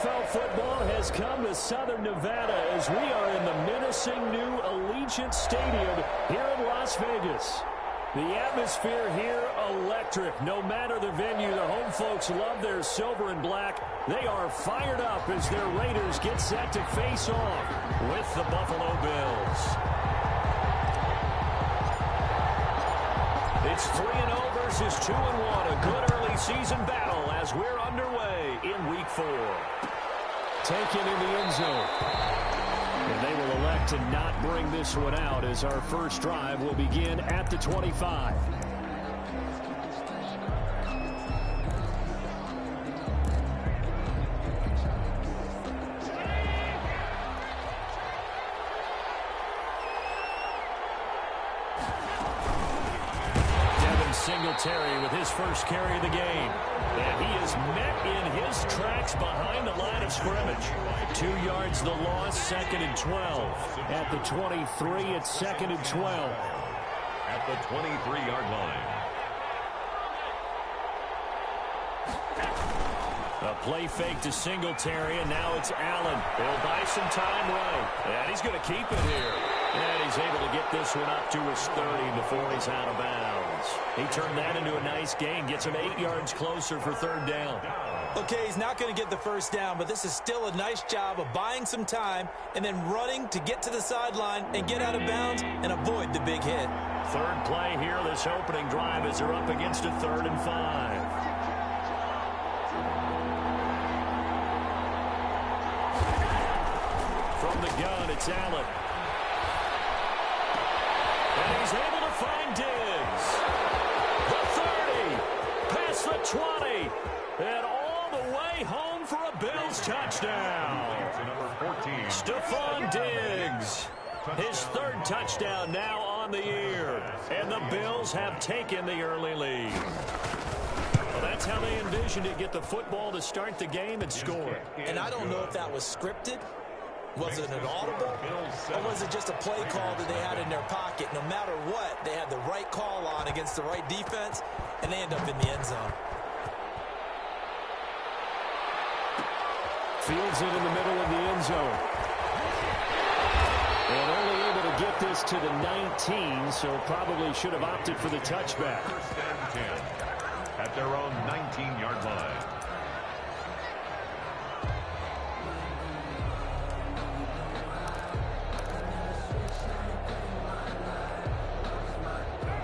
NFL football has come to Southern Nevada as we are in the menacing new Allegiant Stadium here in Las Vegas. The atmosphere here, electric. No matter the venue, the home folks love their silver and black. They are fired up as their Raiders get set to face off with the Buffalo Bills. It's 3-0 versus 2-1. A good early season battle as we're underway in Week 4. Taken in the end zone. And they will elect to not bring this one out as our first drive will begin at the 25. Singletary with his first carry of the game. And he is met in his tracks behind the line of scrimmage. 2 yards the loss, 2nd and 12. At the 23, it's 2nd and 12. At the 23-yard line. A play fake to Singletary, and now it's Allen. He'll buy some time right. And he's going to keep it here. And he's able to get this one up to his 30 before he's out of bounds. He turned that into a nice gain, gets him 8 yards closer for 3rd down. Okay, he's not going to get the first down, but this is still a nice job of buying some time and then running to get to the sideline and get out of bounds and avoid the big hit. 3rd play here, this opening drive as they're up against a 3rd and 5. From the gun, it's Allen. And he's able to find Diggs. The 30, past the 20, and all the way home for a Bills touchdown. Stephon Diggs, his 3rd touchdown now on the year. And the Bills have taken the early lead. Well, that's how they envisioned it, get the football to start the game and score. And I don't know if that was scripted. Was it an audible, or was it just a play call that they had in their pocket? No matter what, they had the right call on against the right defense, and they end up in the end zone. Fields it in the middle of the end zone. And only able to get this to the 19, so probably should have opted for the touchback. 1st and 10 at their own 19-yard line.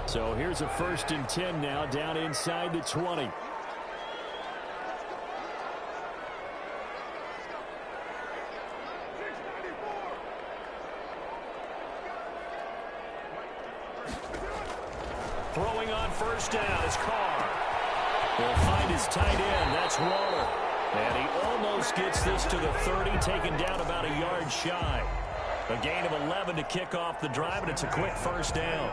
So here's a 1st and 10 now, down inside the 20. Throwing on 1st down is Carr. He'll find his tight end. That's Waller. And he almost gets this to the 30, taken down about a yard shy. A gain of 11 to kick off the drive, and it's a quick 1st down.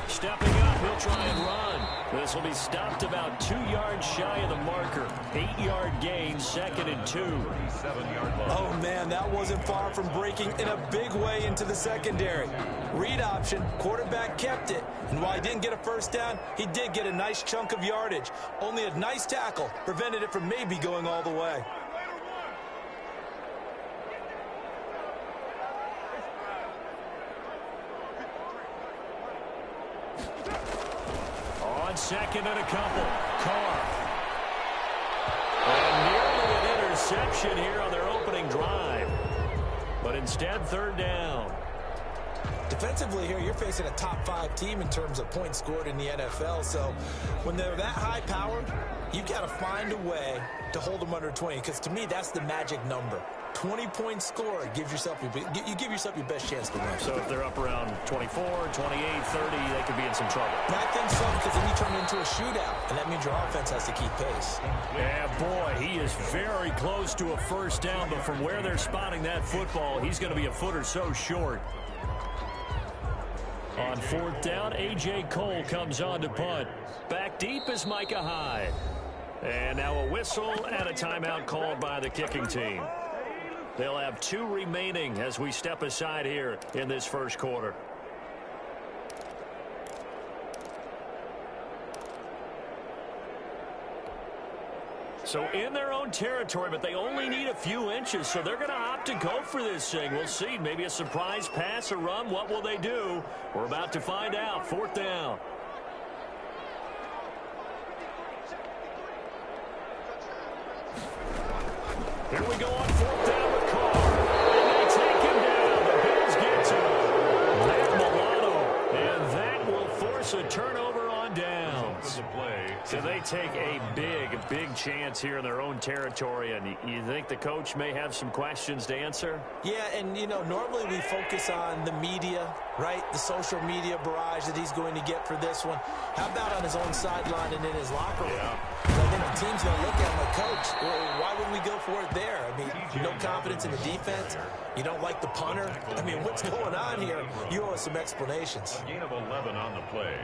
Stepping up, he'll try and run. This will be stopped about 2 yards shy of the marker. 8-yard gain, 2nd and 2. 37-yard line. Oh, man, that wasn't far from breaking in a big way into the secondary. Read option, quarterback kept it. And while he didn't get a 1st down, he did get a nice chunk of yardage. Only a nice tackle prevented it from maybe going all the way. On 2nd and a couple, Carr. And nearly an interception here on their opening drive. But instead, 3rd down. Defensively here, you're facing a top 5 team in terms of points scored in the NFL. So when they're that high-powered, you've got to find a way to hold them under 20. Because to me, that's the magic number. 20-point score gives yourself you give yourself your best chance to win. So if they're up around 24, 28, 30, they could be in some trouble. And I think so, because then you turn it into a shootout, and that means your offense has to keep pace. Yeah, boy, he is very close to a 1st down, but from where they're spotting that football, he's going to be a foot or so short. On 4th down, A.J. Cole comes on to punt. Back deep is Micah Hyde. And now a whistle and a timeout called by the kicking team. They'll have 2 remaining as we step aside here in this 1st quarter. So in their own territory, but they only need a few inches, so they're going to opt to go for this thing. We'll see. Maybe a surprise pass or run. What will they do? We're about to find out. 4th down. Here we go on 4th down with Carr. And they take him down. The Bills get to him. Matt Milano. And that will force a turnover on downs. So they take a big chance here in their own territory. And you think the coach may have some questions to answer? Yeah, and, you know, normally we focus on the media, right? The social media barrage that he's going to get for this one. How about on his own sideline and in his locker room? Yeah. I think the team's going to look at him like, Coach, well, why would we go for it there? I mean, no confidence in the defense. You don't like the punter. I mean, what's going on here? You owe us some explanations. A gain of 11 on the play.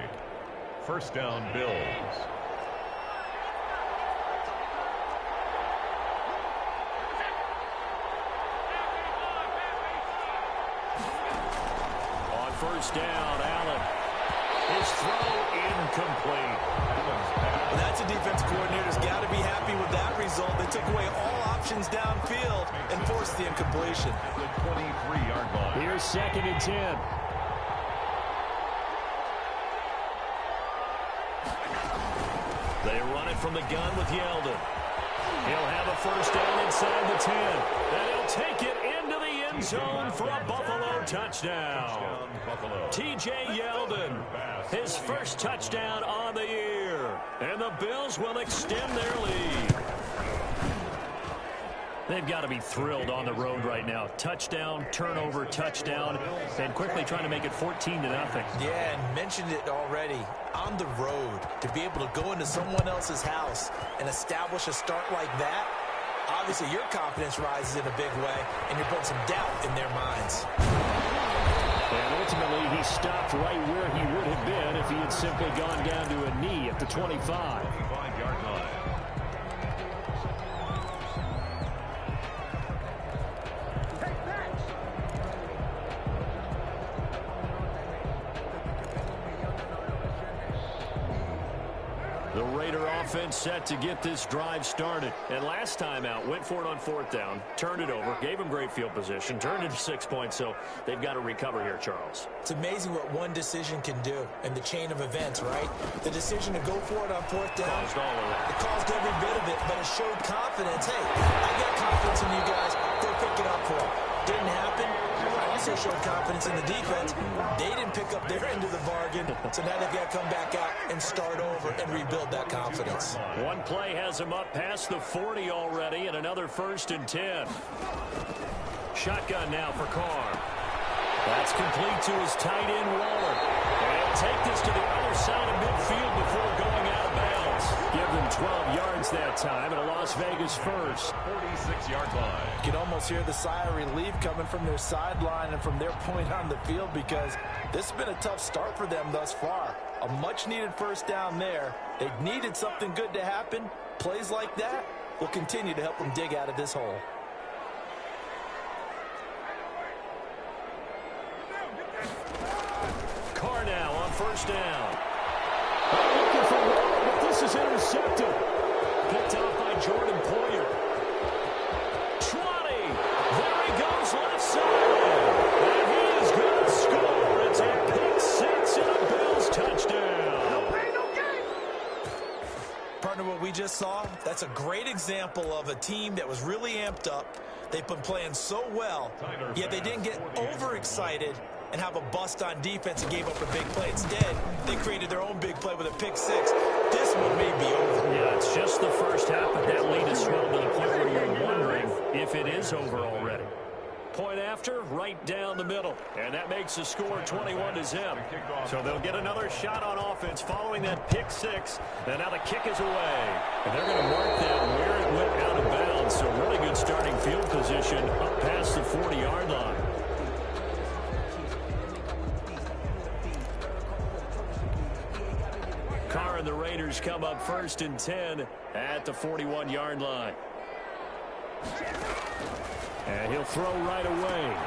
1st down, Bills. On 1st down, Allen. His throw incomplete. Well, that's a defense coordinator's got to be happy with that result. They took away all options downfield and forced the incompletion. At the 23-yard line. Here's 2nd and 10. They run it from the gun with Yeldon. He'll have a 1st down inside the 10. And he'll take it into the end zone for a Buffalo touchdown. T.J. Yeldon, his first touchdown on the year. And the Bills will extend their lead. They've got to be thrilled on the road right now. Touchdown, turnover, touchdown, and quickly trying to make it 14-0. Yeah, and mentioned it already. On the road, to be able to go into someone else's house and establish a start like that, obviously your confidence rises in a big way, and you're putting some doubt in their minds. And ultimately, he stopped right where he would have been if he had simply gone down to a knee at the 25. 25-yard line. The Raider offense set to get this drive started. And last time out, went for it on 4th down, turned it over, gave him great field position, turned it to 6 points, so they've got to recover here, Charles. It's amazing what one decision can do in the chain of events, right? The decision to go for it on 4th down. Caused all of that. It caused every bit of it, but it showed confidence. Hey, I got confidence in you guys. Go pick it up for them. Didn't happen. Also showed confidence in the defense. They didn't pick up their end of the bargain, so now they've got to come back out and start over and rebuild that confidence. One play has him up past the 40 already, and another 1st and 10. Shotgun now for Carr. That's complete to his tight end, Waller. And he'll take this to the other side of midfield before going out of bounds. Give them 12 yards that time, and a Las Vegas first. 46-yard line. You can almost hear the sigh of relief coming from their sideline and from their point on the field, because this has been a tough start for them thus far. A much-needed 1st down there. They needed something good to happen. Plays like that will continue to help them dig out of this hole. Carr now on 1st down. Looking for Waller, but this is intercepted. Picked off by Jordan Poyer. 20. There he goes left side. And he is going to score. It's a pick 6 and a Bills touchdown. Partner, what we just saw, that's a great example of a team that was really amped up. They've been playing so well, yet they didn't get overexcited and have a bust on defense and gave up a big play. Instead, they created their own big play with a pick 6. This one may be over. Yeah, it's just the first half, but that lead is swelled to the point where you're wondering if it is over already. Point after, right down the middle. And that makes the score 21-0. So they'll get another shot on offense following that pick 6. And now the kick is away. And they're going to mark that where it went out of bounds. So really good starting field position up past the 40-yard line. Carr and the Raiders come up 1st and 10 at the 41-yard line. And he'll throw right away.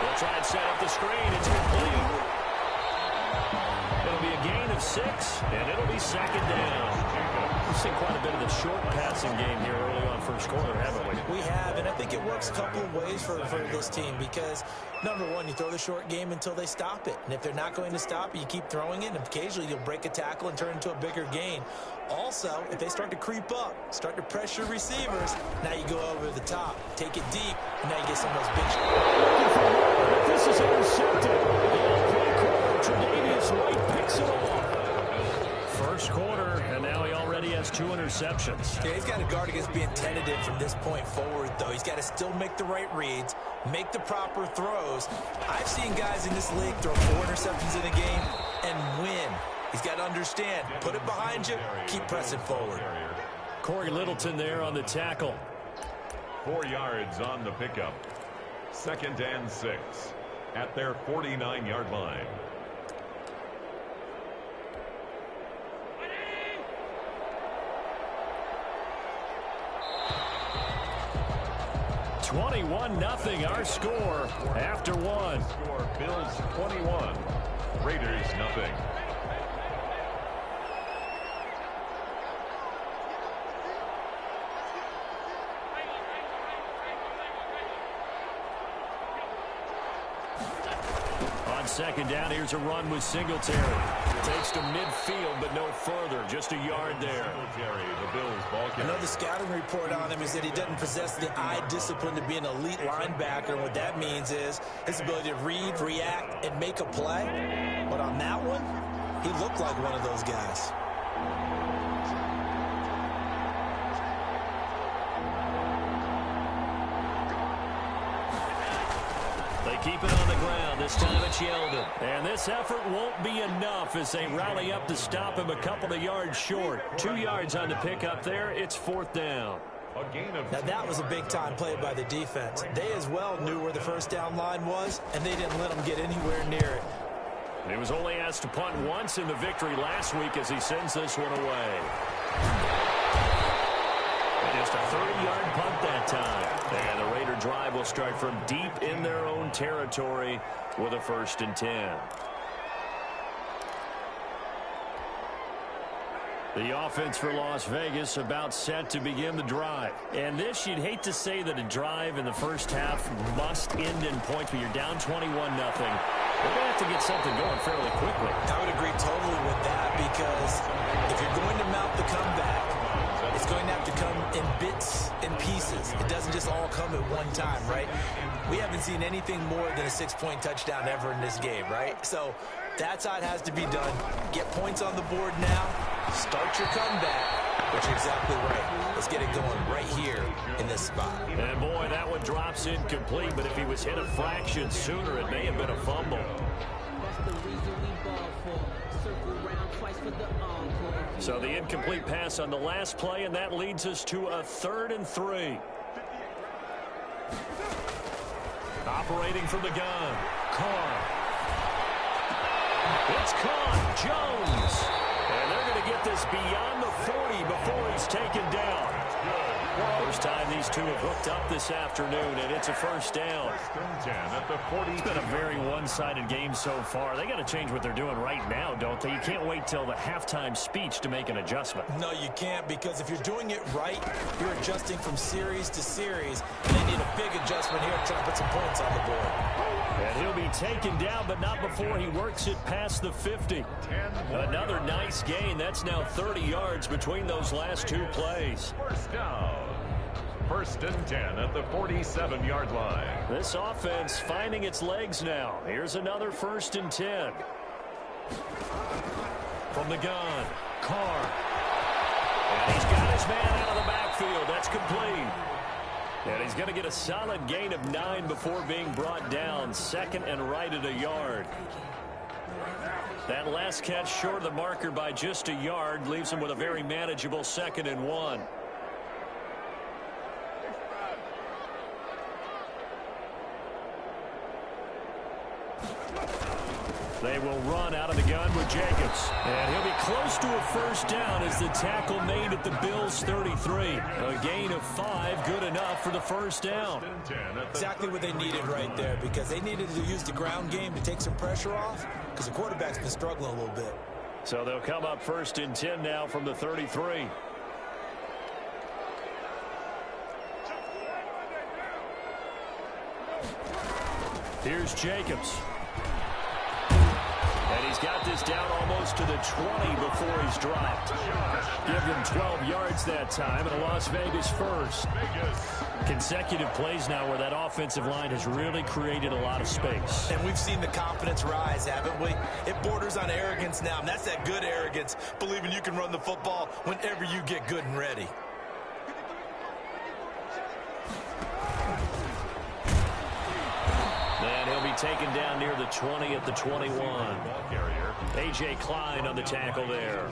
They'll try and set up the screen. It's complete. It'll be a gain of 6, and it'll be 2nd down. We've seen quite a bit of the short passing game here early on first quarter, haven't we? We have, and I think it works a couple of ways for this team because, number one, you throw the short game until they stop it. And if they're not going to stop it, you keep throwing it, and occasionally you'll break a tackle and turn into a bigger gain. Also, if they start to creep up, start to pressure receivers, now you go over the top, take it deep, and now you get some of those big shots. This is intercepted. Tre'Davious White picks it off. First quarter, and now he already has 2 interceptions. Yeah, he's got to guard against being tentative from this point forward, though. He's got to still make the right reads, make the proper throws. I've seen guys in this league throw 4 interceptions in a game and win. He's got to understand, put it behind you, keep pressing forward. Corey Littleton there on the tackle. 4 yards on the pickup. 2nd and 6 at their 49-yard line. Nothing. Our score after 1. Score Bills 21, Raiders nothing. On 2nd down, here's a run with Singletary. Takes to midfield, but no further. Just a yard there. Singletary, the Bills ball carrier. Another scouting report on him is that he doesn't possess the eye discipline to be an elite linebacker. And what that means is his ability to read, react, and make a play. But on that one, he looked like one of those guys. Keep it on the ground. This time it's Yeldon. And this effort won't be enough as they rally up to stop him a couple of yards short. 2 yards on the pickup there. It's 4th down. Now that was a big-time play by the defense. They as well knew where the first down line was, and they didn't let him get anywhere near it. He was only asked to punt once in the victory last week as he sends this one away. Just a 30-yard punt that time. And the Raider drive will start from deep in their own territory with a 1st and 10. The offense for Las Vegas about set to begin the drive. And this, you'd hate to say that a drive in the first half must end in points, but you're down 21-0. They're going to have to get something going fairly quickly. I would agree totally with that because if you're going to mount the comeback, it's going to have to come in bits and pieces. It doesn't just all come at one time, right? We haven't seen anything more than a 6-point touchdown ever in this game, right? So that's how it has to be done. Get points on the board now. Start your comeback, which is exactly right. Let's get it going right here in this spot. And boy, that one drops incomplete, but if he was hit a fraction sooner, it may have been a fumble. So the incomplete pass on the last play, and that leads us to a 3rd and 3. Operating from the gun, Carr. It's caught, Jones. And they're going to get this beyond the 40 before he's taken down. First time these two have hooked up this afternoon, and it's a 1st down. It's been a very one-sided game so far. They got to change what they're doing right now, don't they? You can't wait till the halftime speech to make an adjustment. No, you can't, because if you're doing it right, you're adjusting from series to series. And they need a big adjustment here to try to put some points on the board. And he'll be taken down, but not before he works it past the 50. Another nice gain. That's now 30 yards between those last 2 plays. 1st down. 1st and 10 at the 47-yard line. This offense finding its legs now. Here's another 1st and 10. From the gun, Carr. And he's got his man out of the backfield. That's complete. And he's going to get a solid gain of 9 before being brought down. 2nd and right at a yard. That last catch short of the marker by just a yard leaves him with a very manageable 2nd and 1. They will run out of the gun with Jacobs. And he'll be close to a 1st down as the tackle made at the Bills' 33. A gain of 5, good enough for the 1st down. Exactly what they needed right there, because they needed to use the ground game to take some pressure off, because the quarterback's been struggling a little bit. So they'll come up 1st and 10 now from the 33. Here's Jacobs. And he's got this down almost to the 20 before he's dropped. Give him 12 yards that time, and a Las Vegas first. Consecutive plays now where that offensive line has really created a lot of space. And we've seen the confidence rise, haven't we? It borders on arrogance now, and that's that good arrogance, believing you can run the football whenever you get good and ready. And he'll be taken down near the 20 at the 21. A.J. Klein on the tackle there.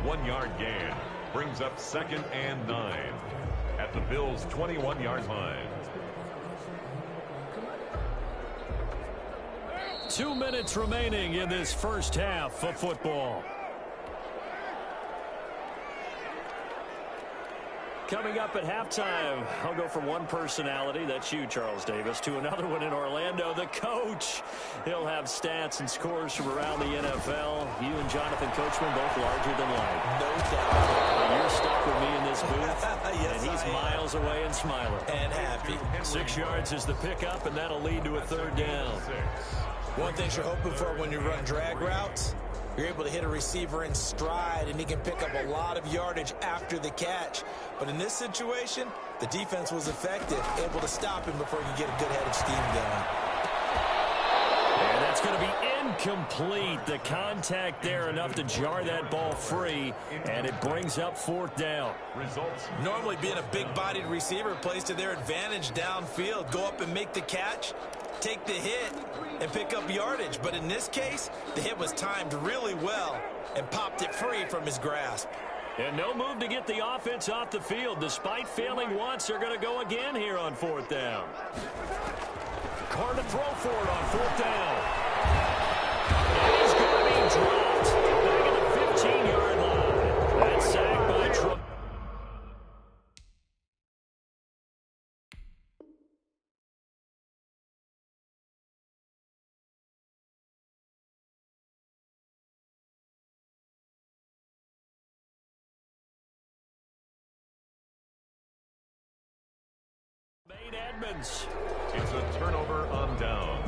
1 yard gain brings up 2nd and 9 at the Bills' 21-yard line. 2 minutes remaining in this first half of football. Coming up at halftime, I'll go from one personality, that's you, Charles Davis, to another one in Orlando, the coach. He'll have stats and scores from around the NFL. You and Jonathan Coachman both larger than life. No doubt. But you're stuck with me in this booth, Yes, and he's miles away and smiling. And happy. 6 yards is the pickup, and that'll lead to a 3rd down. One thing you're hoping for when you run drag routes, you're able to hit a receiver in stride, and he can pick up a lot of yardage after the catch. But in this situation, the defense was effective, able to stop him before he could get a good head of steam going. And that's going to be incomplete. The contact there enough to jar that ball free, and it brings up 4th down. Results. Normally being a big-bodied receiver plays to their advantage downfield. Go up and make the catch, take the hit, and pick up yardage. But in this case, the hit was timed really well and popped it free from his grasp. And no move to get the offense off the field. Despite failing once, they're going to go again here on 4th down. Carr to throw for it on 4th down. And he's going to be dropped back at the 15-yard line. That's sacked by Trump. Edmonds. It's a turnover on downs.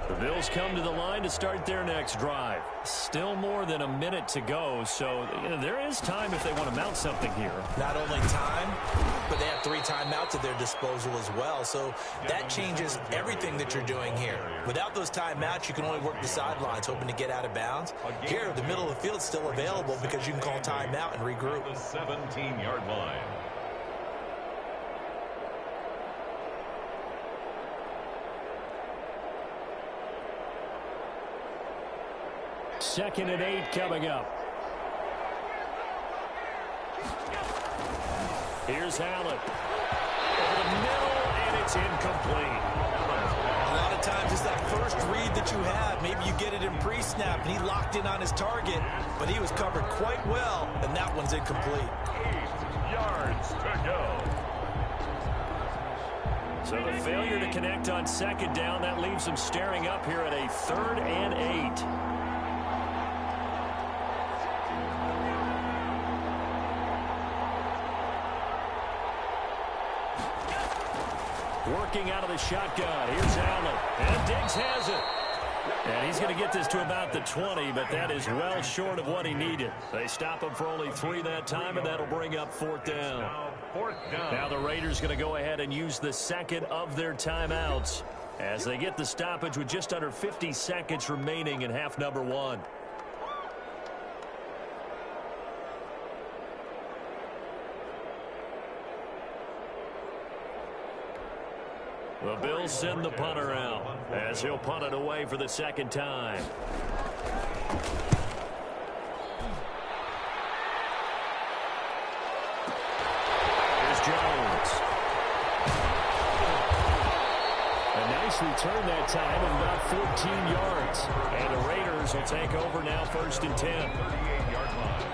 The Bills come to the line to start their next drive. Still more than a minute to go, so there is time if they want to mount something here. Not only time, but they have 3 timeouts at their disposal as well, so that changes everything that you're doing here. Without those timeouts, you can only work the sidelines, hoping to get out of bounds. Here, the middle of the field is still available because you can call timeout and regroup. The 17-yard line. Second and 8 coming up. Here's Allen. Over the middle, and it's incomplete. A lot of times it's that first read that you have. Maybe you get it in pre-snap, and he locked in on his target, but he was covered quite well, and that one's incomplete. 8 yards to go. So the failure to connect on 2nd down, that leaves them staring up here at a 3rd and 8. Working out of the shotgun. Here's Allen. And Diggs has it. And he's going to get this to about the 20, but that is well short of what he needed. They stop him for only 3 that time, and that'll bring up 4th down. Now the Raiders going to go ahead and use the 2nd of their timeouts as they get the stoppage with just under 50 seconds remaining in half number 1. The Bills send the punter out as he'll punt it away for the 2nd time. Here's Jones. A nice return that time of about 14 yards. And the Raiders will take over now 1st and 10. 38-yard line.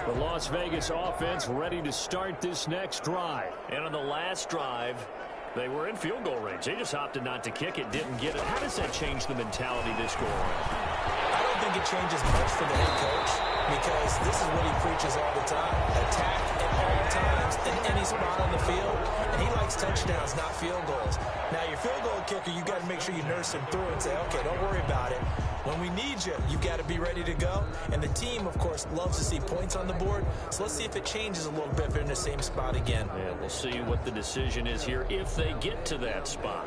The Las Vegas offense ready to start this next drive. And on the last drive, they were in field goal range. They just opted not to kick it, didn't get it. How does that change the mentality this go on? I don't think it changes much for the head coach because this is what he preaches all the time. Attack at all times in any spot on the field. And he likes touchdowns, not field goals. Now, your field goal kicker, you got to make sure you nurse him through and say, okay, don't worry about it. When we need you, you got to be ready to go. And the team, of course, loves to see points on the board. So let's see if it changes a little bit if they're in the same spot again. Yeah, we'll see what the decision is here if they get to that spot.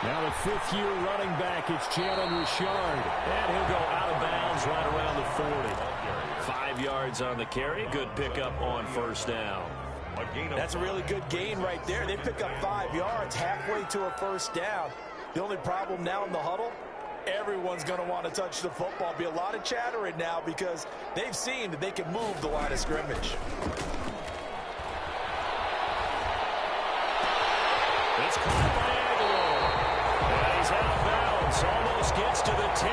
Now the fifth-year running back, it's Jalen Richard. And he'll go out of bounds right around the 40. 5 yards on the carry. Good pickup on first down. That's a really good gain right there. They pick up 5 yards halfway to a first down. The only problem now in the huddle, everyone's going to want to touch the football. Be a lot of chattering now because they've seen that they can move the line of scrimmage. It's caught by he's out of bounds, almost gets to the 10.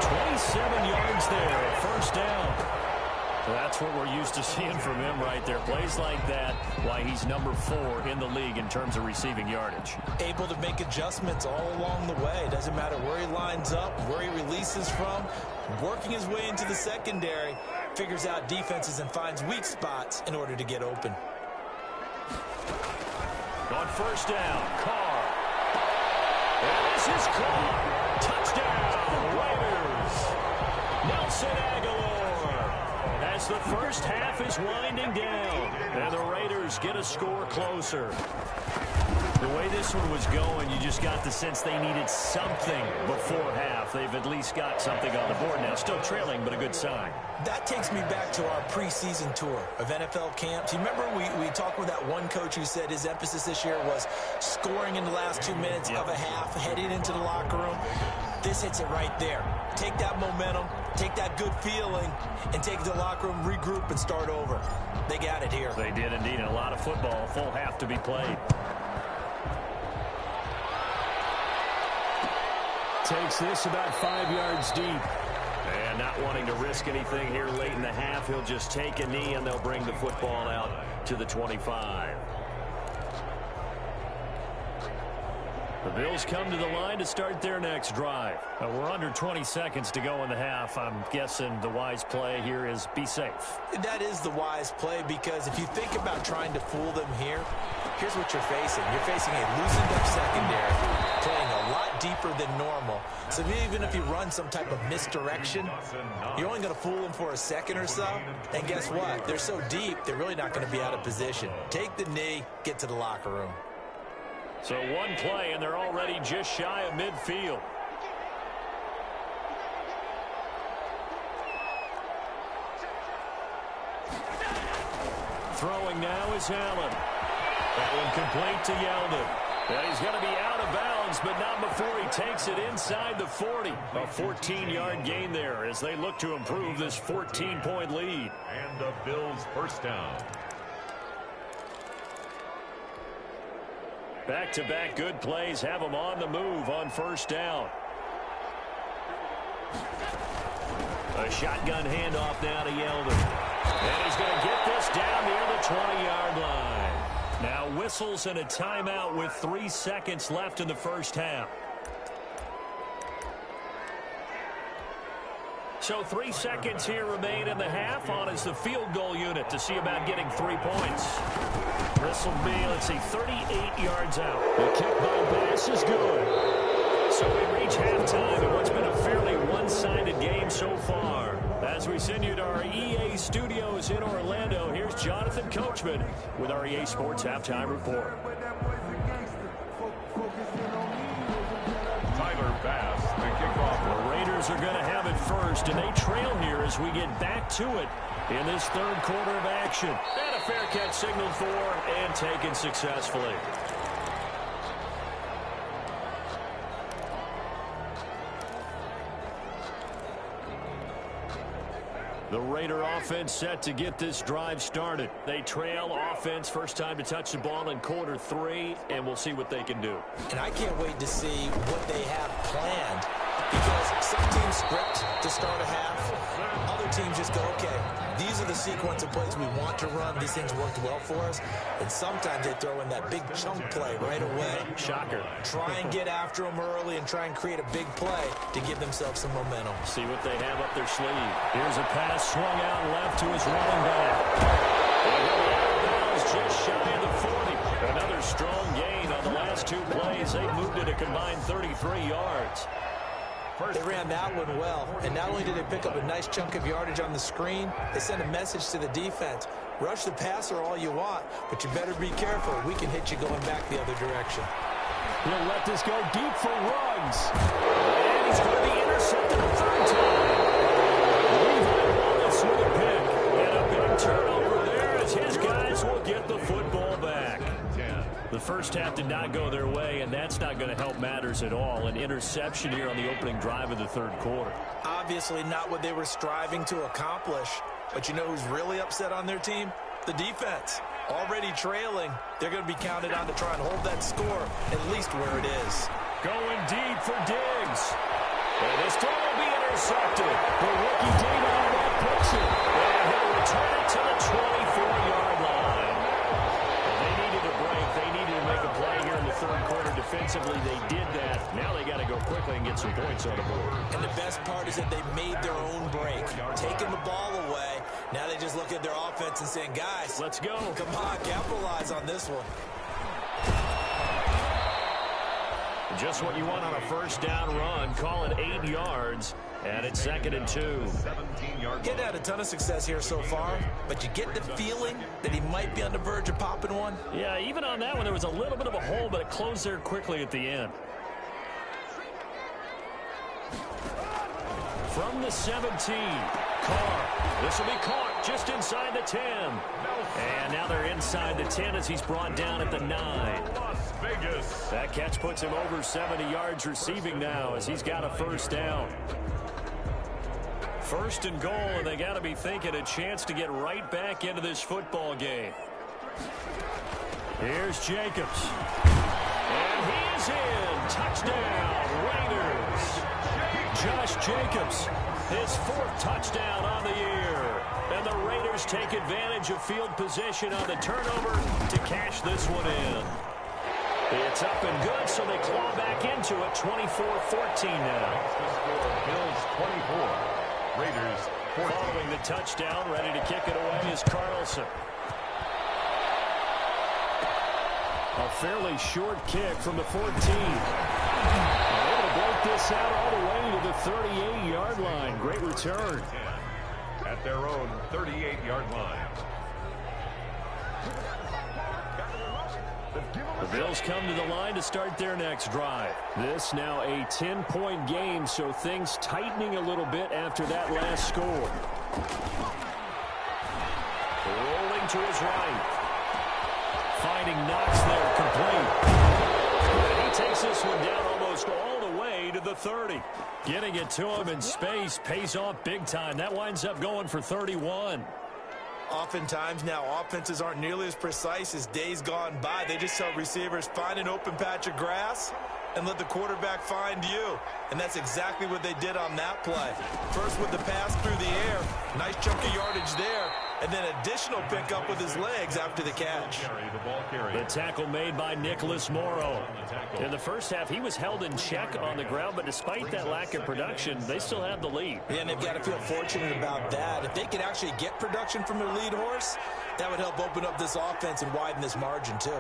27 yards there, first down. That's what we're used to seeing from him right there. Plays like that, why he's number 4 in the league in terms of receiving yardage. Able to make adjustments all along the way. Doesn't matter where he lines up, where he releases from. Working his way into the secondary, figures out defenses and finds weak spots in order to get open. On first down, Carr. And this is caught. Touchdown, Raiders. Nelson Aguilar. As the first half is winding down. And the Raiders get a score closer. The way this one was going, you just got the sense they needed something before half. They've at least got something on the board now. Still trailing, but a good sign. That takes me back to our preseason tour of NFL camps. You remember we talked with that one coach who said his emphasis this year was scoring in the last 2 minutes of a half, heading into the locker room. This hits it right there. Take that momentum, take that good feeling, and take it to the locker room, regroup, and start over. They got it here. They did indeed. And a lot of football, full half to be played. Takes this about 5 yards deep. And not wanting to risk anything here late in the half, he'll just take a knee and they'll bring the football out to the 25. The Bills come to the line to start their next drive. We're under 20 seconds to go in the half. I'm guessing the wise play here is be safe. That is the wise play because if you think about trying to fool them here, here's what you're facing. You're facing a loosened up secondary, playing a lot deeper than normal. So even if you run some type of misdirection, you're only going to fool them for a second or so. And guess what? They're so deep, they're really not going to be out of position. Take the knee, get to the locker room. So one play, and they're already just shy of midfield. Throwing now is Allen. That one complete to Yeldon. And he's going to be out of bounds, but not before he takes it inside the 40. A 14-yard gain there as they look to improve this 14-point lead. And the Bills' first down. Back-to-back good plays have them on the move on first down. A shotgun handoff now to Yeldon. And he's going to get this down near the 20-yard line. Now whistles and a timeout with 3 seconds left in the first half. So 3 seconds here remain in the half. On is the field goal unit to see about getting 3 points. This will be, let's see, 38 yards out. The kick by Bass is good. So we reach halftime in what's been a fairly one-sided game so far. As we send you to our EA studios in Orlando, here's Jonathan Coachman with our EA Sports Halftime Report. Tyler Bass, the kickoff. The Raiders are going to have it first, and they trail here as we get back to it in this third quarter of action. And a fair catch signaled for and taken successfully. The Raider offense set to get this drive started. They trail offense, first time to touch the ball in quarter 3, and we'll see what they can do. And I can't wait to see what they have planned, because some teams script to start a half. Other teams just go, okay, these are the sequence of plays we want to run. These things worked well for us. And sometimes they throw in that big chunk play right away. Shocker. Try and get after them early and try and create a big play to give themselves some momentum. See what they have up their sleeve. Here's a pass swung out left to his running back. And he'll be out of bounds just shy of the 40. Another strong gain on the last 2 plays. They moved it a combined 33 yards. They ran that one well, and not only did they pick up a nice chunk of yardage on the screen, they sent a message to the defense. Rush the passer all you want, but you better be careful. We can hit you going back the other direction. He'll let this go deep for Ruggs. And he's going to be intercepted a 3rd time. Levi Wallace with a pick. And a big turnover there as his guys will get the football back. The first half did not go their way, and that's not going to help matters at all. An interception here on the opening drive of the 3rd quarter. Obviously not what they were striving to accomplish. But you know who's really upset on their team? The defense. Already trailing, they're going to be counted on to try and hold that score at least where it is. Going deep for Diggs. And this throw will be intercepted. The rookie David picks it. And he'll return it to the 24-yard line. Well, they needed a break. They needed to make a play here in the 3rd quarter. Defensively, they did that. Now they got to go quickly and get some points on the board. And the best part is that they made their own break. Taking the ball away. Now they just look at their offense and saying, guys, let's go. Come on, capitalize on this one. Just what you want on a first down run. Call it 8 yards. And it's 2nd and 2. Getting had a ton of success here so far, but you get the feeling that he might be on the verge of popping one. Yeah, even on that one, there was a little bit of a hole, but it closed there quickly at the end. From the 17, Carr. This will be caught just inside the 10. And now they're inside the 10 as he's brought down at the 9. Las Vegas. That catch puts him over 70 yards receiving now as he's got a first down. 1st and goal, and they got to be thinking a chance to get right back into this football game. Here's Jacobs. And he is in. Touchdown, Raiders. Josh Jacobs, his 4th touchdown on the year. And the Raiders take advantage of field position on the turnover to cash this one in. It's up and good, so they claw back into it, 24-14 now. Bills 24, Raiders 14. Following the touchdown, ready to kick it away is Carlson. A fairly short kick from the 14. Able to break this out all the way to the 38-yard line. Great return. At their own 38-yard line. The Bills come to the line to start their next drive. This now a 10-point game, so things tightening a little bit after that last score. Rolling to his right. Finding Knox there, complete. And he takes this one down almost all the way to the 30. Getting it to him in space pays off big time. That winds up going for 31. Oftentimes now offenses aren't nearly as precise as days gone by. They just tell receivers, find an open patch of grass and let the quarterback find you. And that's exactly what they did on that play. First with the pass through the air, nice chunk of yardage there, and then additional pickup with his legs after the catch. The tackle made by Nicholas Morrow. In the first half, he was held in check on the ground, but despite that lack of production, they still have the lead. Yeah, and they've got to feel fortunate about that. If they could actually get production from their lead horse, that would help open up this offense and widen this margin too.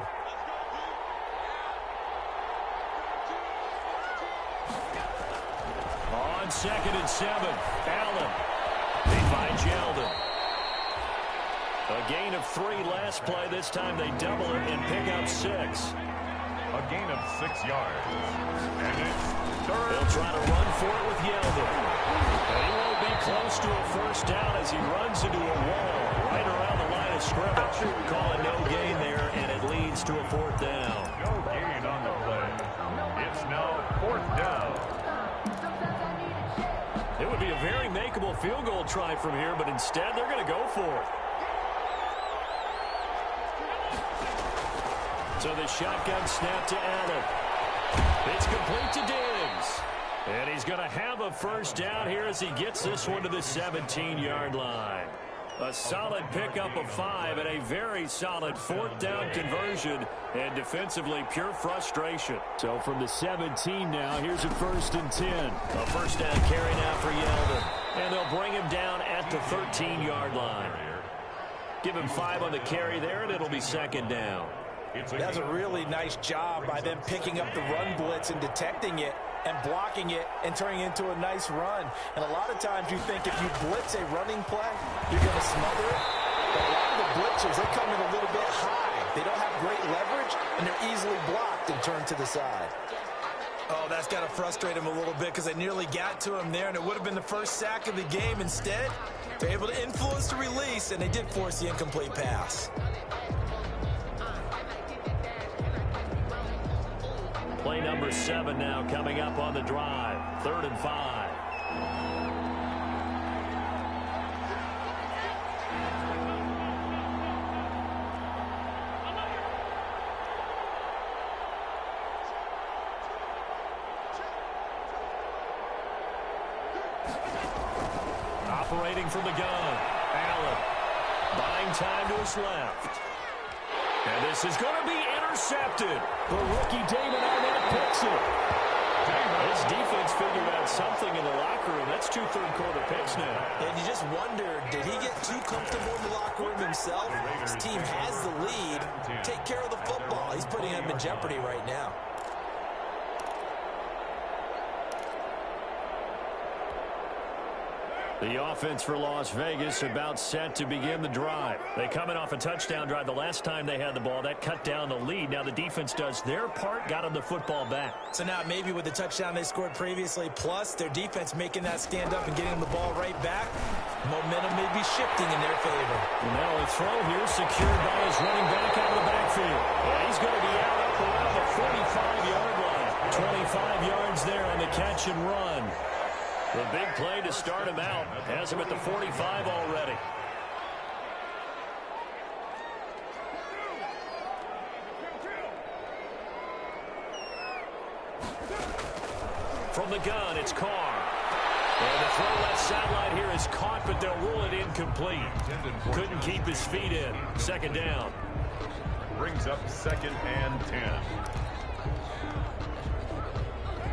On 2nd and 7, Allen. They find Yeldon. A gain of 3 last play. This time they double it and pick up 6. A gain of 6 yards. And it's 3rd. They'll try to run for it with Yeldon. And he won't be close to a first down as he runs into a wall right around the line of scrimmage. Call it no gain there, and it leads to a 4th down. No gain on the play. It's now 4th down. It would be a very makeable field goal try from here, but instead they're going to go for it. So the shotgun snap to Allen. It's complete to Diggs. And he's going to have a first down here as he gets this one to the 17-yard line. A solid pickup of 5 and a very solid fourth down conversion, and defensively pure frustration. So from the 17 now, here's a 1st and 10. A first down carry now for Yeldon. And they'll bring him down at the 13-yard line. Give him 5 on the carry there, and it'll be 2nd down. That's a really nice job by them picking up the run blitz and detecting it and blocking it and turning it into a nice run. And a lot of times you think if you blitz a running play, you're going to smother it. But a lot of the blitzers, they come in a little bit high. They don't have great leverage, and they're easily blocked and turned to the side. Oh, that's got to frustrate him a little bit because they nearly got to him there, and it would have been the first sack of the game. Instead, they're able to influence the release, and they did force the incomplete pass. Play number 7 now coming up on the drive. 3rd and 5. Operating from the gun. Allen buying time to his left. And this is going to be intercepted. The rookie Damon Arnett picks it. This defense figured out something in the locker room. That's 2 third-quarter picks now. And you just wonder, did he get too comfortable in the locker room himself? His team has the lead. Take care of the football. He's putting him in jeopardy right now. The offense for Las Vegas about set to begin the drive. They come in off a touchdown drive the last time they had the ball. That cut down the lead. Now the defense does their part, got them the football back. So now maybe with the touchdown they scored previously, plus their defense making that stand up and getting them the ball right back, momentum may be shifting in their favor. And now a throw here secured by his running back out of the backfield. Yeah, he's going to be out up around the 45-yard line. 25 yards there on the catch and run. The big play to start him out has him at the 45 already. From the gun, it's Carr. And the throw left sideline here is caught, but they'll rule it incomplete. Couldn't keep his feet in. 2nd down. Brings up 2nd and 10.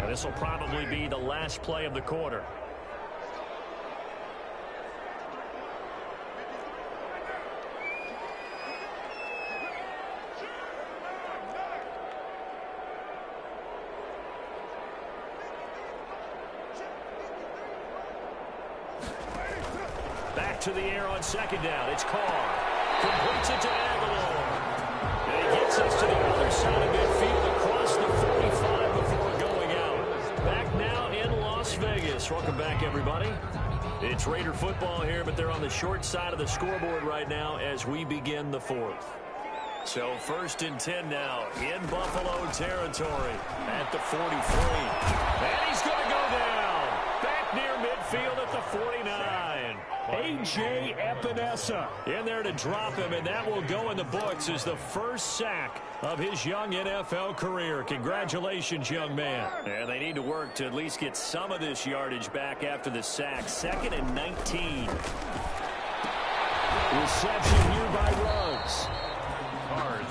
And this will probably be the last play of the quarter. Back to the air on 2nd down. It's Carr. Completes it to Aguilar. And he gets us to the other side of midfield across the 45 before going out. Back now in Las Vegas. Welcome back, everybody. It's Raider football here, but they're on the short side of the scoreboard right now as we begin the 4th. So 1st and 10 now in Buffalo territory at the 43. And he's going to go down. Back near midfield at the 49. A.J. Epinesa in there to drop him, and that will go in the books as the first sack of his young NFL career. Congratulations, young man. And they need to work to at least get some of this yardage back after the sack. 2nd and 19. Reception here by Ruggs.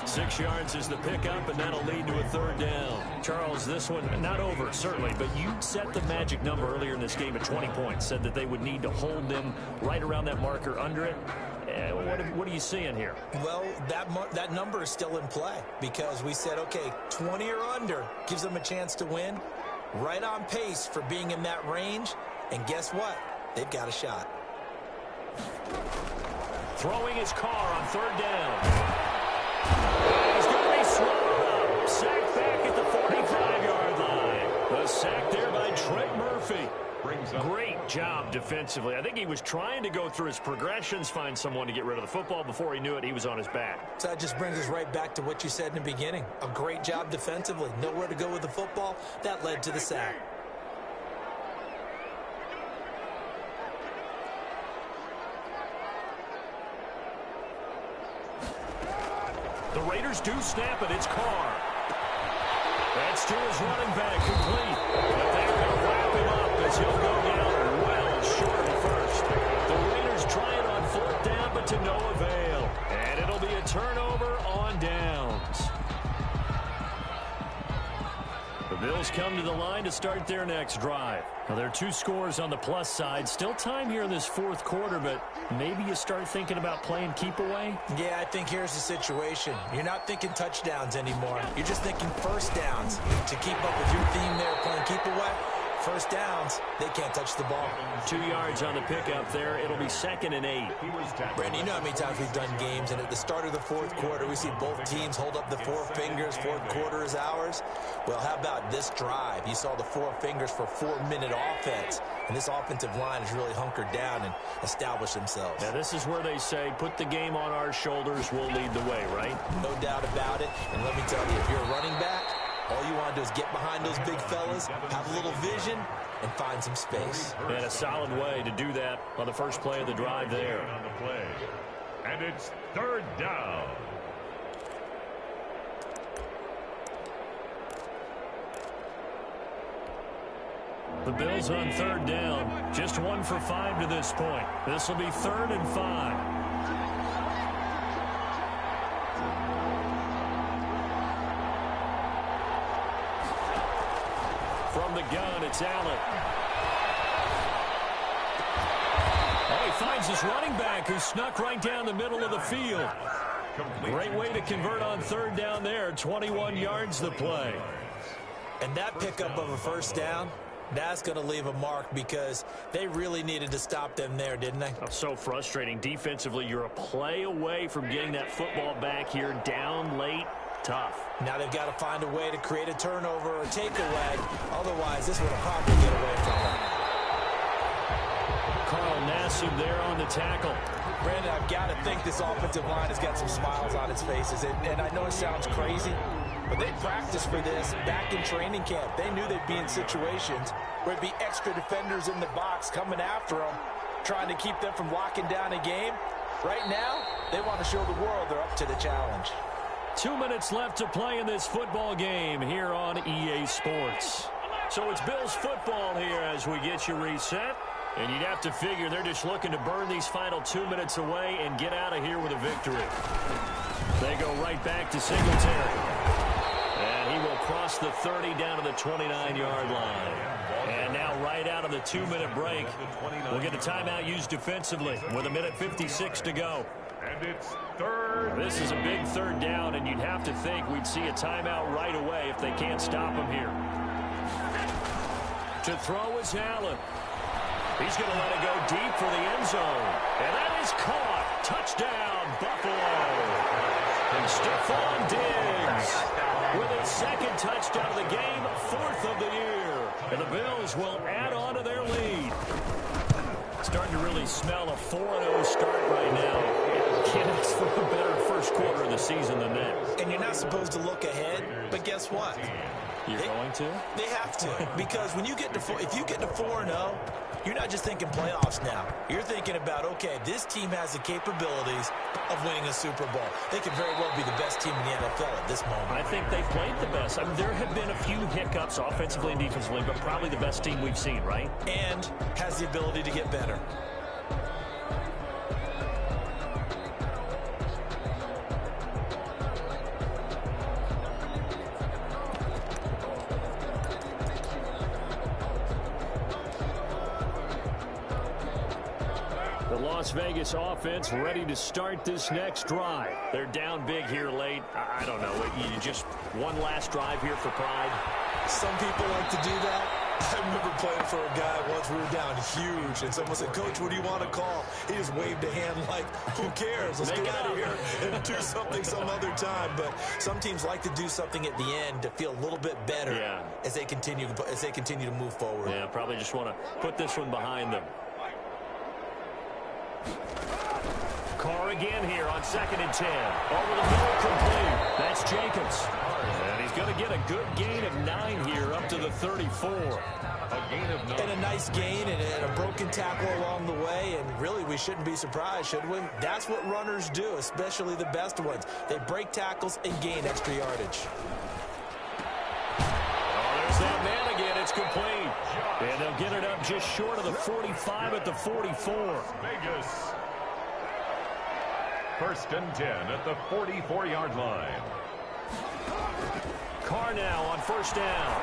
6 yards is the pickup, and that'll lead to a 3rd down. Charles, this one not over, certainly, but you set the magic number earlier in this game at 20 points. Said that they would need to hold them right around that marker under it. What are you seeing here? Well, that number is still in play because we said, okay, 20 or under gives them a chance to win. Right on pace for being in that range. And guess what? They've got a shot. Throwing his Carr on 3rd down. He's going to be swallowed up. Sacked back at the 45-yard line. The sack there by Trent Murphy. Great job defensively. I think he was trying to go through his progressions, find someone to get rid of the football. Before he knew it, he was on his back. So that just brings us right back to what you said in the beginning. A great job defensively. Nowhere to go with the football. That led to the sack. Raiders do snap it. It's Carr. That's to his running back, complete. But they're going to wrap him up as he'll go down well short of first. The Raiders try it on fourth down, but to no avail. And it'll be a turnover on downs. The Bills come to the line to start their next drive. Now, there are 2 scores on the plus side. Still time here in this fourth quarter, but maybe you start thinking about playing keep away? Yeah, I think here's the situation. You're not thinking touchdowns anymore. You're just thinking first downs. To keep up with your theme there, playing keep away, first downs, they can't touch the ball. 2 yards on the pickup there. It'll be 2nd and 8. Brandon, you know how many times we've done games, and at the start of the fourth quarter, we see both teams hold up the 4 fingers, fourth quarter is ours. Well, how about this drive? You saw the 4 fingers for 4-minute offense, and this offensive line has really hunkered down and established themselves. Now, this is where they say, put the game on our shoulders, we'll lead the way, right? No doubt about it, and let me tell you, if you're a running back, all you want to do is get behind those big fellas, have a little vision, and find some space. And a solid way to do that on the first play of the drive there. On the play. And it's 3rd down. The Bills on 3rd down. Just 1 for 5 to this point. This will be 3rd and 5. From the gun, it's Allen. Oh, he finds his running back who snuck right down the middle of the field. Great way to convert on 3rd down there. 21 yards the play. And that pickup of a first down, that's going to leave a mark because they really needed to stop them there, didn't they? Oh, so frustrating. Defensively, you're a play away from getting that football back here down late. Tough. Now they've got to find a way to create a turnover or takeaway. Otherwise, this would probably get away from them. Carl Nassib there on the tackle. Brandon, I've got to think this offensive line has got some smiles on its faces. And I know it sounds crazy, but they practiced for this back in training camp. They knew they'd be in situations where it'd be extra defenders in the box coming after them, trying to keep them from locking down a game. Right now, they want to show the world they're up to the challenge. 2 minutes left to play in this football game here on EA Sports. So it's Bills football here as we get you reset. And you'd have to figure they're just looking to burn these final 2 minutes away and get out of here with a victory. They go right back to Singletary. And he will cross the 30 down to the 29-yard line. And now right out of the 2-minute break, we'll get a timeout used defensively with 1:56 to go. And it's 3rd. This is a big 3rd down, and you'd have to think we'd see a timeout right away if they can't stop him here. To throw is Allen. He's going to let it go deep for the end zone. And that is caught. Touchdown, Buffalo. And Stephon Diggs with his 2nd touchdown of the game, 4th of the year. And the Bills will add on to their lead. Starting to really smell a 4-0 start right now. Can't ask for a better first quarter of the season than that. And you're not supposed to look ahead, but guess what? You're going to? They have to, because when you get to if you get to 4-0, you're not just thinking playoffs now. You're thinking about, okay, this team has the capabilities of winning a Super Bowl. They could very well be the best team in the NFL at this moment. I think they played the best. I mean, there have been a few hiccups offensively and defensively, but probably the best team we've seen, right? And has the ability to get better. Las Vegas offense ready to start this next drive. They're down big here late. I don't know. You just one last drive here for pride. Some people like to do that. I remember playing for a guy once. We were down huge, and someone said, "Coach, what do you want to call?" He just waved a hand like, "Who cares? Let's get out of here and do something some other time." But some teams like to do something at the end to feel a little bit better as they continue to move forward. Yeah, probably just want to put this one behind them. Carr again here on 2nd and 10. Over the middle, complete. That's Jacobs. And he's going to get a a good gain of 9 here up to the 34. A gain of 9. And a nice gain and a broken tackle along the way, and really we shouldn't be surprised, should we? That's what runners do, especially the best ones. They break tackles and gain extra yardage. Oh, there's that man again. It's complete. And they'll get it up just short of the 45 at the 44. Vegas. First and 10 at the 44-yard line. Carr now on first down.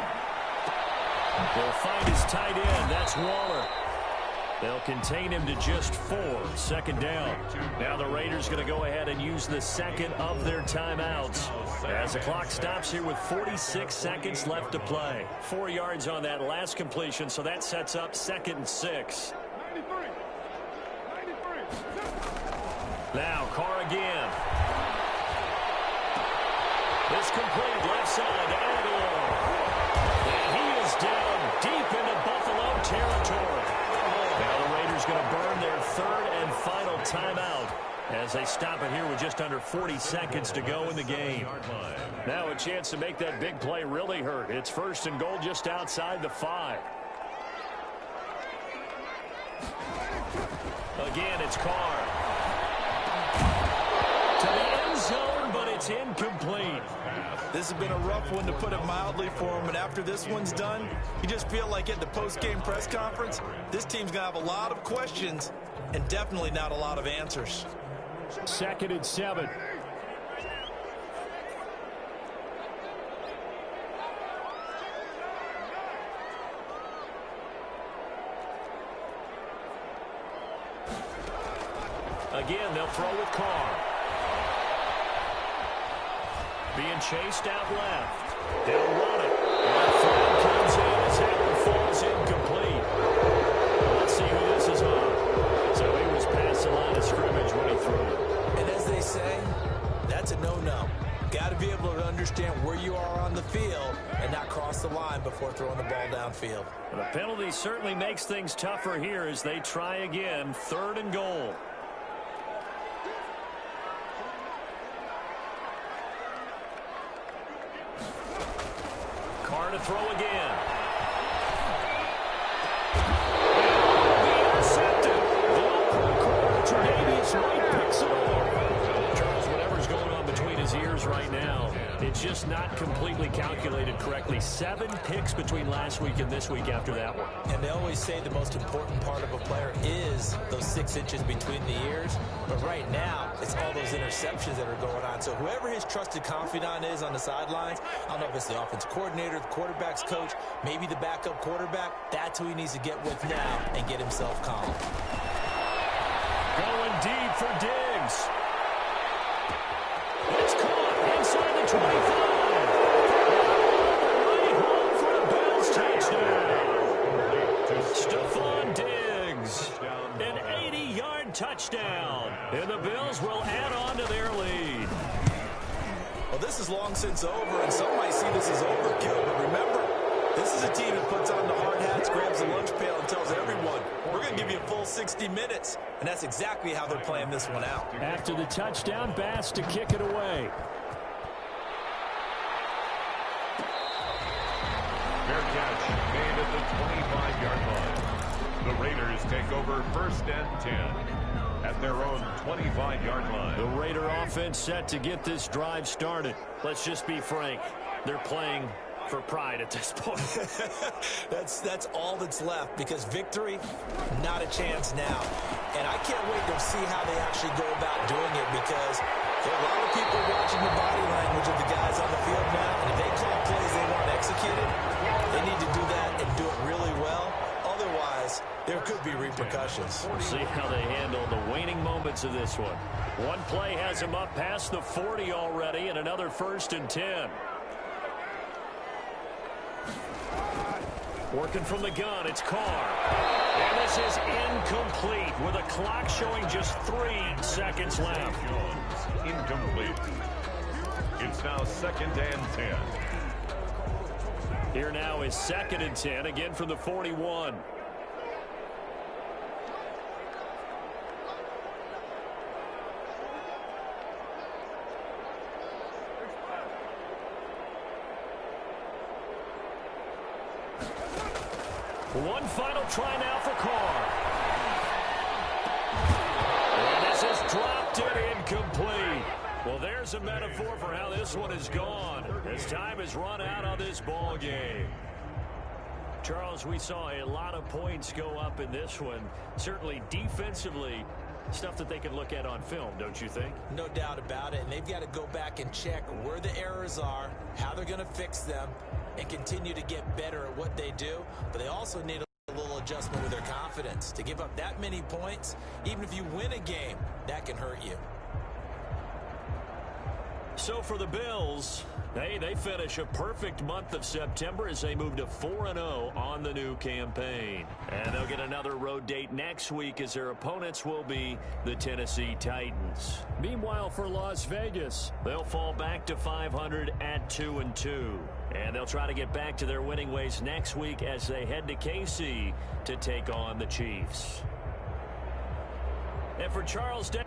They'll find his tight end. That's Waller. They'll contain him to just 4. Second down. Now the Raiders going to go ahead and use the second of their timeouts as the clock stops here with 46 seconds left to play. 4 yards on that last completion, so that sets up 2nd and 6. Now Carr again. This complete left side to Aguilar. And he is down deep into Buffalo territory. Now the Raiders going to burn their 3rd and final timeout as they stop it here with just under 40 seconds to go in the game. Now a chance to make that big play really hurt. It's 1st and goal just outside the 5. Again, it's Carr. To the end zone, but it's incomplete. This has been a rough one, to put it mildly, for him. And after this one's done, you just feel like at the post-game press conference, this team's going to have a lot of questions and definitely not a lot of answers. 2nd and 7. Again, they'll throw with Carr. Being chased out left. They'll run it. And the flag comes in as that one falls incomplete. Let's see who this is on. So he was past the line of scrimmage when he threw it. And as they say, that's a no-no. Got to be able to understand where you are on the field and not cross the line before throwing the ball downfield. The penalty certainly makes things tougher here as they try again. 3rd and goal. Carr to throw again. Intercepted. Tre'Davious White picks it off. Charles, whatever's going on between his ears right now, it's just not completely calculated correctly. 7 picks between last week and this week after that one. And they always say the most important part of a player is those 6 inches between the ears. But right now, it's all those interceptions that are going on. So whoever his trusted confidant is on the sidelines, I don't know if it's the offense coordinator, the quarterback's coach, maybe the backup quarterback, that's who he needs to get with now and get himself calm. Going deep for Diggs. It's caught inside the 25. Right home for a Bills touchdown. Stephon Diggs. An 80-yard touchdown. And the Bills will add on to their lead. Well, this is long since over, and some might see this as overkill. But remember, this is a team that puts on the hard hats, grabs the lunch pail, and tells everyone, we're going to give you a full 60 minutes. And that's exactly how they're playing this one out. After the touchdown, Bass to kick it away. Fair catch made at the 25-yard line. The Raiders take over 1st and 10 at their own 25-yard line. The Raider offense set to get this drive started. Let's just be frank. They're playing for pride at this point. That's all that's left, because victory, not a chance now. And I can't wait to see how they actually go about doing it, because there are a lot of people watching the body language of the guys on the field now, and if they call plays they want executed, they need to do that and do it really well. Otherwise, there could be repercussions. We'll see how they handle the waning moments of this one. One play has them up past the 40 already, and another 1st and 10. Working from the gun, it's Carr. And this is incomplete with a clock showing just 3 seconds left. Incomplete. It's now 2nd and 10. Here now is 2nd and 10, again from the 41. One final try now for Carr. And this is dropped and incomplete. Well, there's a metaphor for how this one is gone as time has run out on this ball game. Charles, we saw a lot of points go up in this one. Certainly defensively, stuff that they can look at on film, don't you think? No doubt about it, and they've got to go back and check where the errors are, how they're going to fix them, and continue to get better at what they do. But they also need a little adjustment with their confidence. To give up that many points, even if you win a game, that can hurt you. So for the Bills, hey, they finish a perfect month of September as they move to 4-0 on the new campaign. And they'll get another road date next week as their opponents will be the Tennessee Titans. Meanwhile, for Las Vegas, they'll fall back to 500 at 2-2. And they'll try to get back to their winning ways next week as they head to KC to take on the Chiefs. And for Charles Day.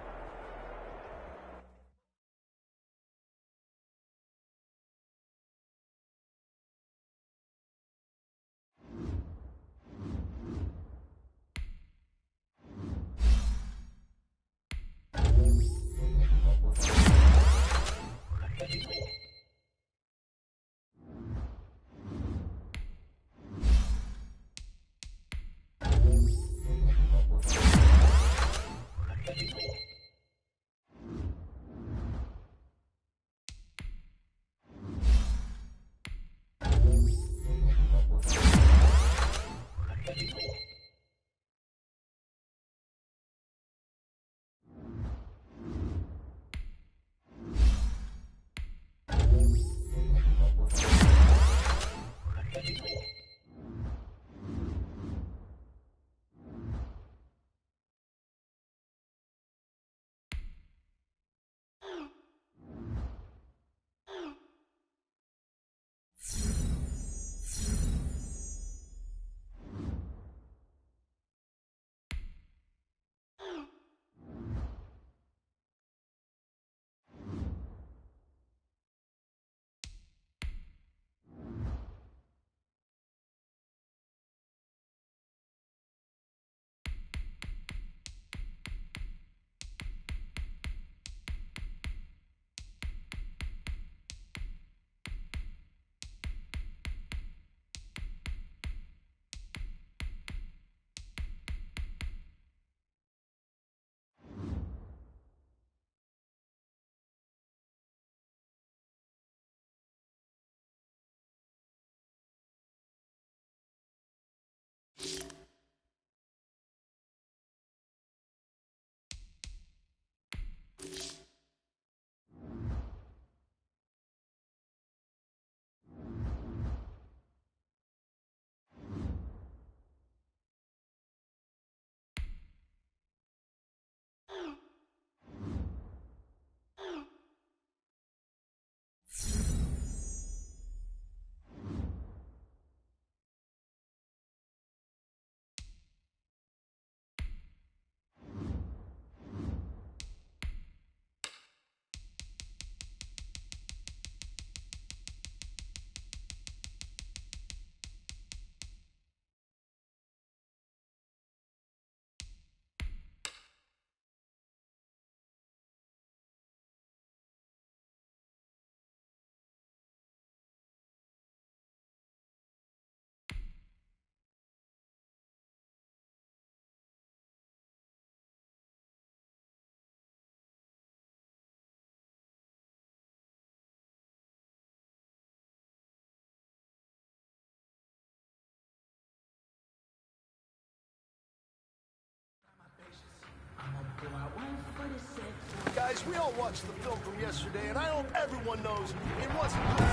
Guys, we all watched the film from yesterday, and I hope everyone knows it wasn't good.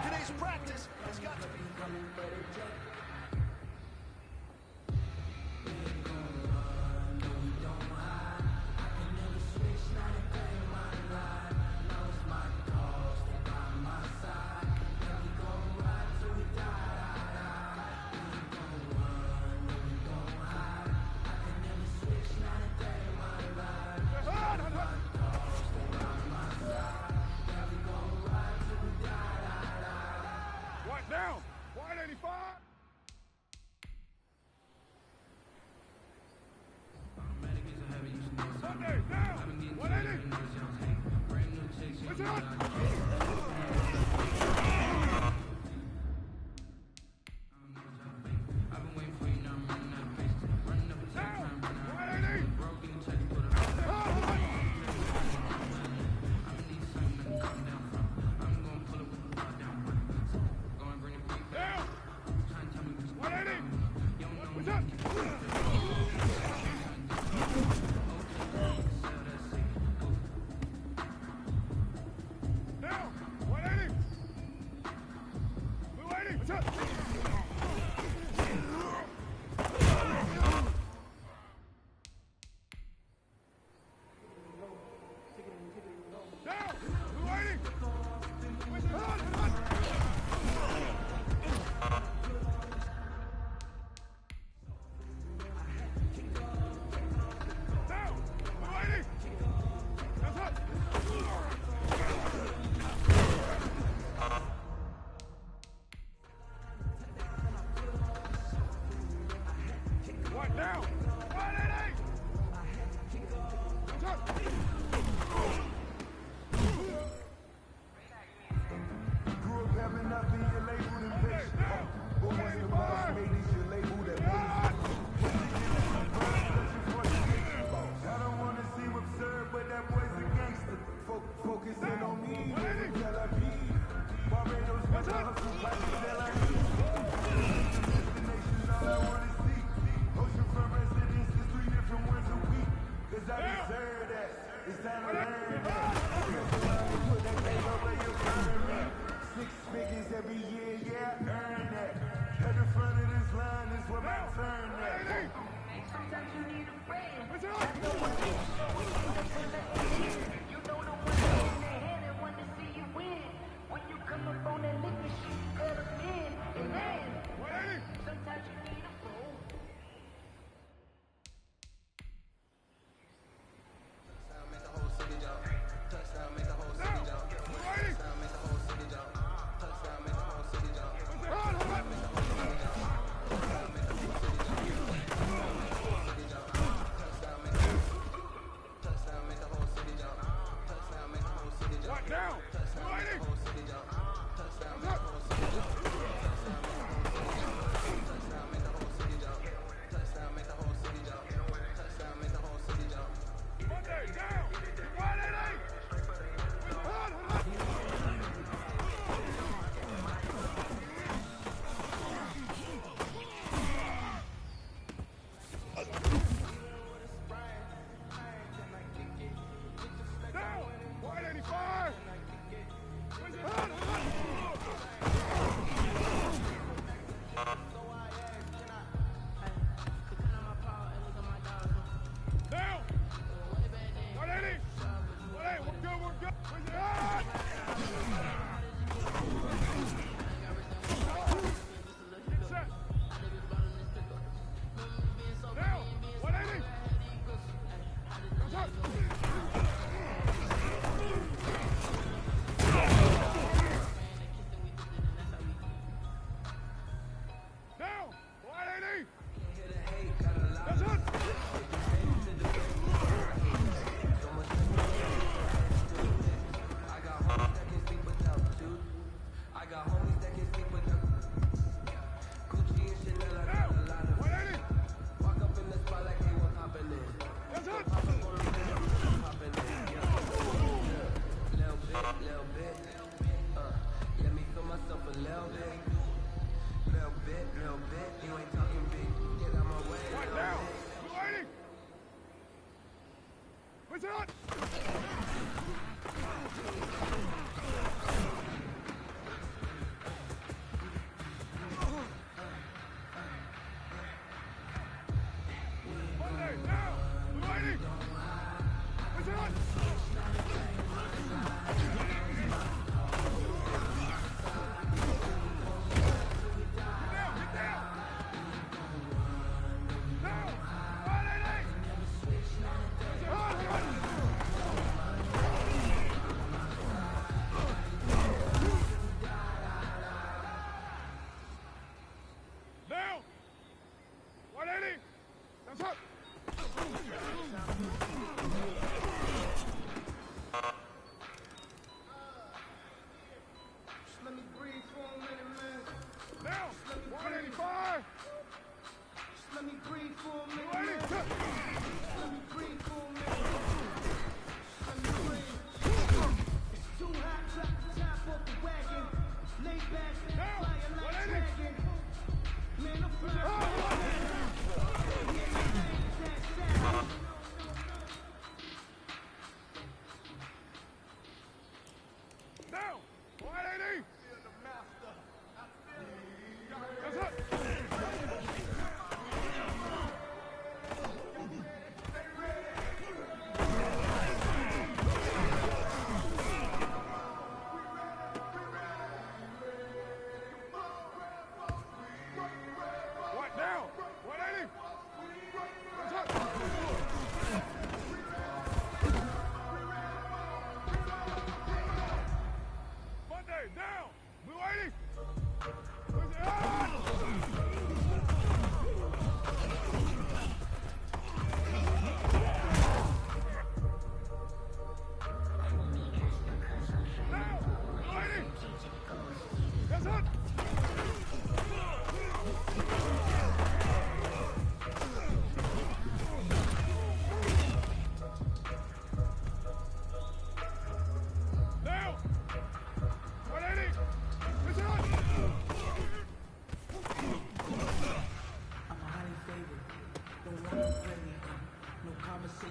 Today's practice has got to be... Down! Wide 85!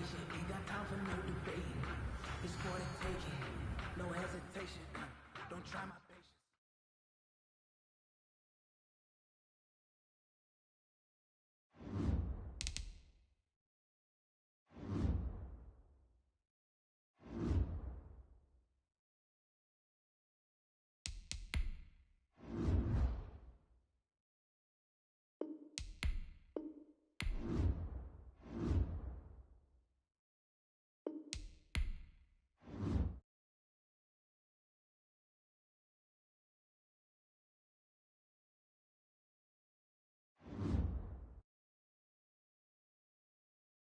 Ain't got time for no debate. It's for the taking, no hesitation. Don't try my